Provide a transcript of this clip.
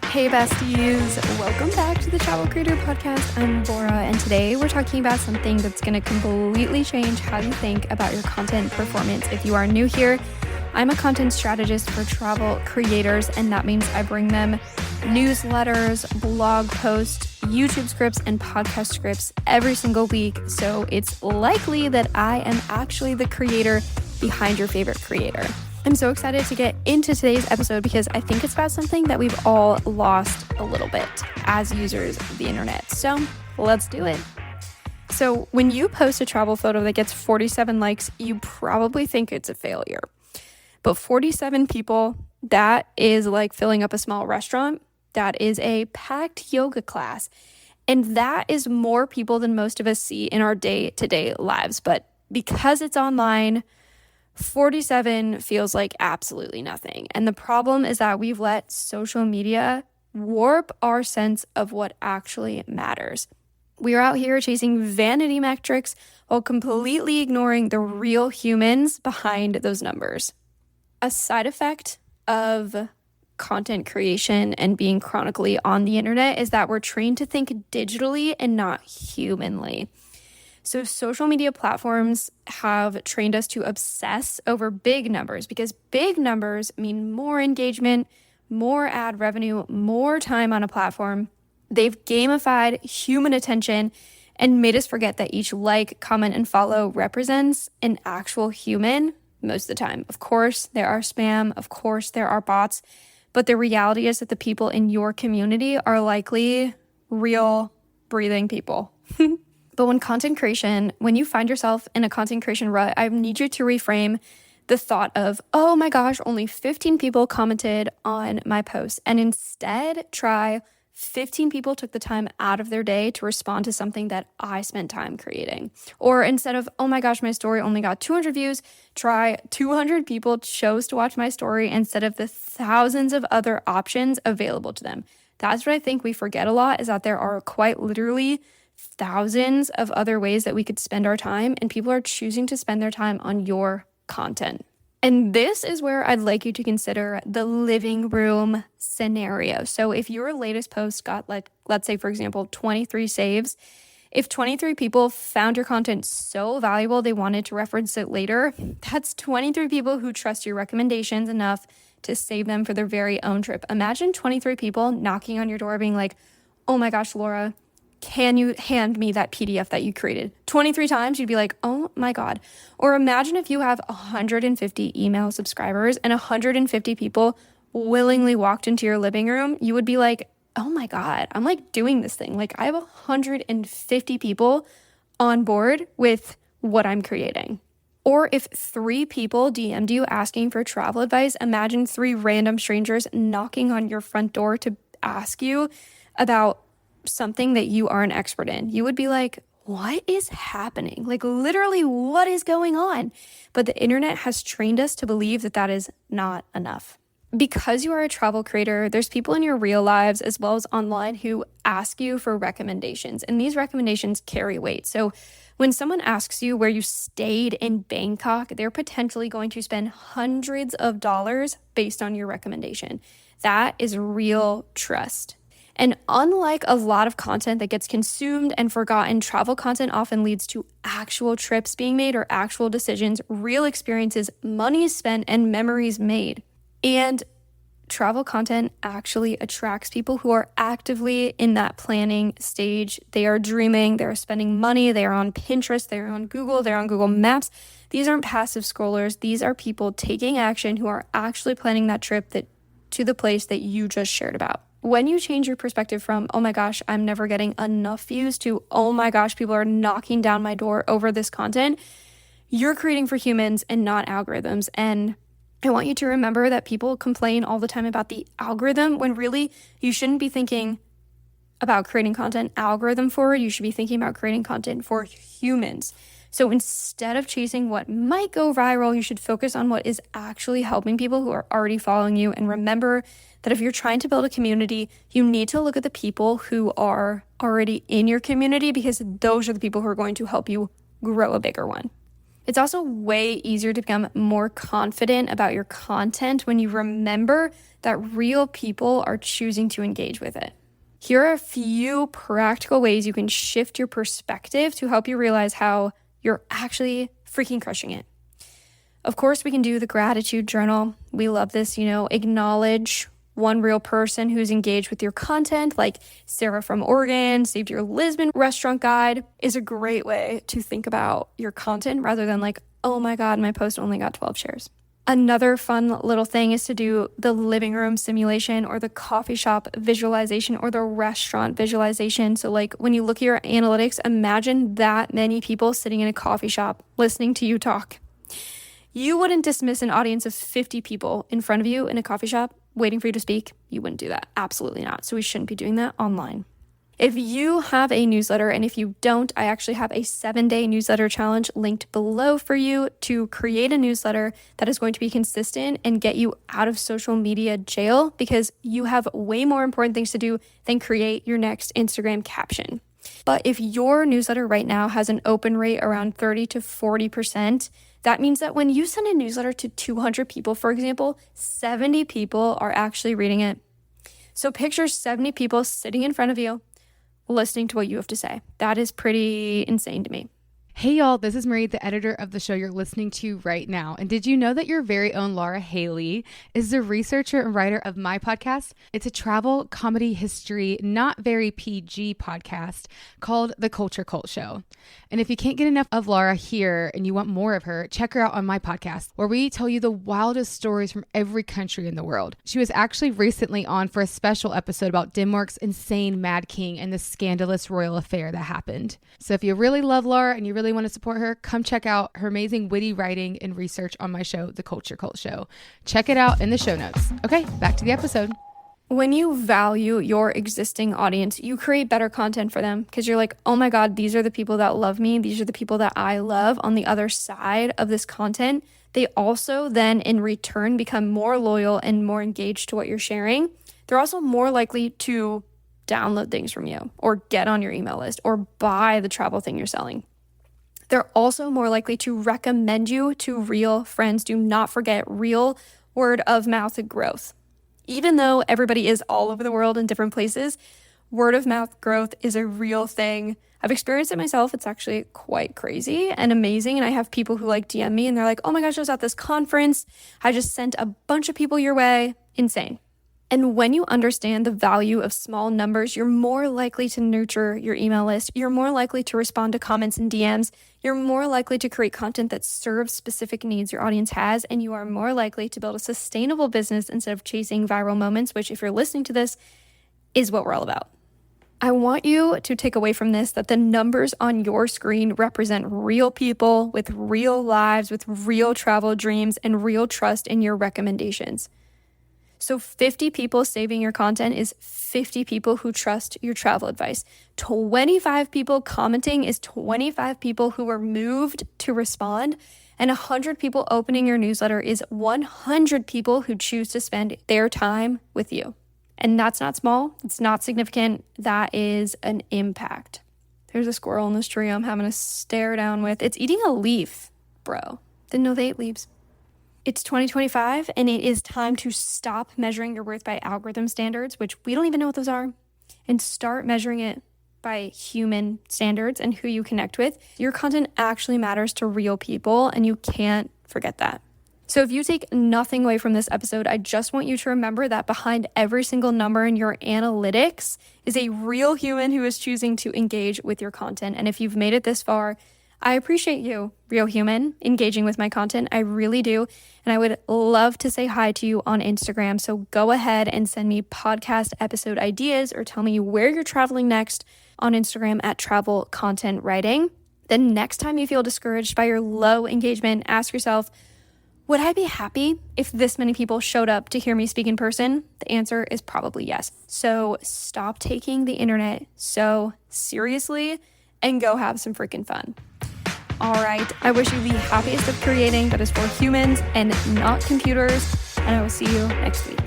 Hey besties, welcome back to the Travel Creator Podcast. I'm Laura, and today we're talking about something that's going to completely change how you think about your content performance. If you are new here, I'm a content strategist for travel creators, and that means I bring them newsletters, blog posts, YouTube scripts, and podcast scripts every single week. So it's likely that I am actually the creator behind your favorite creator. I'm so excited to get into today's episode because I think it's about something that we've all lost a little bit as users of the internet. So let's do it. So when you post a travel photo that gets 47 likes, you probably think it's a failure. But 47 people, that is like filling up a small restaurant. That is a packed yoga class. And that is more people than most of us see in our day-to-day lives. But because it's online, 47 feels like absolutely nothing. And the problem is that we've let social media warp our sense of what actually matters. We're out here chasing vanity metrics while completely ignoring the real humans behind those numbers. A side effect of content creation and being chronically on the internet is that we're trained to think digitally and not humanly. So social media platforms have trained us to obsess over big numbers because big numbers mean more engagement, more ad revenue, more time on a platform. They've gamified human attention and made us forget that each like, comment, and follow represents an actual human most of the time. Of course, there are spam. Of course, there are bots. But the reality is that the people in your community are likely real, breathing people. But when you find yourself in a content creation rut, I need you to reframe the thought of, oh my gosh, only 15 people commented on my post. And instead try 15 people took the time out of their day to respond to something that I spent time creating. Or instead of, oh my gosh, my story only got 200 views, try 200 people chose to watch my story instead of the thousands of other options available to them. That's what I think we forget a lot, is that there are quite literally thousands of other ways that we could spend our time, and people are choosing to spend their time on your content. And this is where I'd like you to consider the living room scenario. So if your latest post got, let's say, for example, 23 saves, if 23 people found your content so valuable they wanted to reference it later, that's 23 people who trust your recommendations enough to save them for their very own trip. Imagine 23 people knocking on your door being like, oh my gosh, Laura, can you hand me that PDF that you created? 23 times, you'd be like, oh my God. Or imagine if you have 150 email subscribers and 150 people willingly walked into your living room, you would be like, oh my God, I'm like doing this thing. Like I have 150 people on board with what I'm creating. Or if 3 people DM'd you asking for travel advice, imagine 3 random strangers knocking on your front door to ask you about something that you are an expert in. You would be like, what is happening? Like literally, what is going on? But the internet has trained us to believe that that is not enough. Because you are a travel creator, there's people in your real lives as well as online who ask you for recommendations, and these recommendations carry weight. So when someone asks you where you stayed in Bangkok, they're potentially going to spend hundreds of dollars based on your recommendation. That is real trust. And unlike a lot of content that gets consumed and forgotten, travel content often leads to actual trips being made or actual decisions, real experiences, money spent, and memories made. And travel content actually attracts people who are actively in that planning stage. They are dreaming, they're spending money, they are on Pinterest, they're on Google, they're on Google Maps. These aren't passive scrollers. These are people taking action who are actually planning that trip to the place that you just shared about. When you change your perspective from, oh my gosh, I'm never getting enough views to, oh my gosh, people are knocking down my door over this content, you're creating for humans and not algorithms. And I want you to remember that people complain all the time about the algorithm when really you shouldn't be thinking about creating content algorithm forward. You should be thinking about creating content for humans. So instead of chasing what might go viral, you should focus on what is actually helping people who are already following you. And remember that if you're trying to build a community, you need to look at the people who are already in your community, because those are the people who are going to help you grow a bigger one. It's also way easier to become more confident about your content when you remember that real people are choosing to engage with it. Here are a few practical ways you can shift your perspective to help you realize how you're actually freaking crushing it. Of course, we can do the gratitude journal. We love this, acknowledge one real person who's engaged with your content, like Sarah from Oregon, saved your Lisbon restaurant guide, is a great way to think about your content rather than like, oh my God, my post only got 12 shares. Another fun little thing is to do the living room simulation or the coffee shop visualization or the restaurant visualization. So like when you look at your analytics, imagine that many people sitting in a coffee shop listening to you talk. You wouldn't dismiss an audience of 50 people in front of you in a coffee shop waiting for you to speak. You wouldn't do that. Absolutely not. So we shouldn't be doing that online. If you have a newsletter, and if you don't, I actually have a 7-day newsletter challenge linked below for you to create a newsletter that is going to be consistent and get you out of social media jail, because you have way more important things to do than create your next Instagram caption. But if your newsletter right now has an open rate around 30 to 40%, that means that when you send a newsletter to 200 people, for example, 70 people are actually reading it. So picture 70 people sitting in front of you, listening to what you have to say. That is pretty insane to me. Hey y'all, this is Marie, the editor of the show you're listening to right now. And did you know that your very own Laura Haley is the researcher and writer of my podcast? It's a travel, comedy, history, not very PG podcast called The Culture Cult Show. And if you can't get enough of Laura here and you want more of her, check her out on my podcast, where we tell you the wildest stories from every country in the world. She was actually recently on for a special episode about Denmark's insane Mad King and the scandalous royal affair that happened. So if you really love Laura and you really want to support her, come check out her amazing witty writing and research on my show, The Culture Cult Show. Check it out in the show notes. Okay, back to the episode. When you value your existing audience, you create better content for them because you're like, oh my God, these are the people that love me. These are the people that I love on the other side of this content. They also then in return become more loyal and more engaged to what you're sharing. They're also more likely to download things from you or get on your email list or buy the travel thing you're selling. They're also more likely to recommend you to real friends. Do not forget real word of mouth growth. Even though everybody is all over the world in different places, word of mouth growth is a real thing. I've experienced it myself. It's actually quite crazy and amazing. And I have people who like DM me and they're like, oh my gosh, I was at this conference. I just sent a bunch of people your way. Insane. And when you understand the value of small numbers, you're more likely to nurture your email list. You're more likely to respond to comments and DMs. You're more likely to create content that serves specific needs your audience has. And you are more likely to build a sustainable business instead of chasing viral moments, which if you're listening to this, is what we're all about. I want you to take away from this that the numbers on your screen represent real people with real lives, with real travel dreams, and real trust in your recommendations. So 50 people saving your content is 50 people who trust your travel advice. 25 people commenting is 25 people who were moved to respond. And 100 people opening your newsletter is 100 people who choose to spend their time with you. And that's not small. It's not significant. That is an impact. There's a squirrel in this tree I'm having a stare down with. It's eating a leaf, bro. Didn't know they ate leaves. It's 2025, and it is time to stop measuring your worth by algorithm standards, which we don't even know what those are, and start measuring it by human standards and who you connect with. Your content actually matters to real people, and you can't forget that. So if you take nothing away from this episode, I just want you to remember that behind every single number in your analytics is a real human who is choosing to engage with your content. And if you've made it this far, I appreciate you, real human, engaging with my content. I really do. And I would love to say hi to you on Instagram. So go ahead and send me podcast episode ideas or tell me where you're traveling next on Instagram at Travel Content Writing. Then next time you feel discouraged by your low engagement, ask yourself, would I be happy if this many people showed up to hear me speak in person? The answer is probably yes. So stop taking the internet so seriously and go have some freaking fun. All right, I wish you the happiest of creating that is for humans and not computers, and I will see you next week.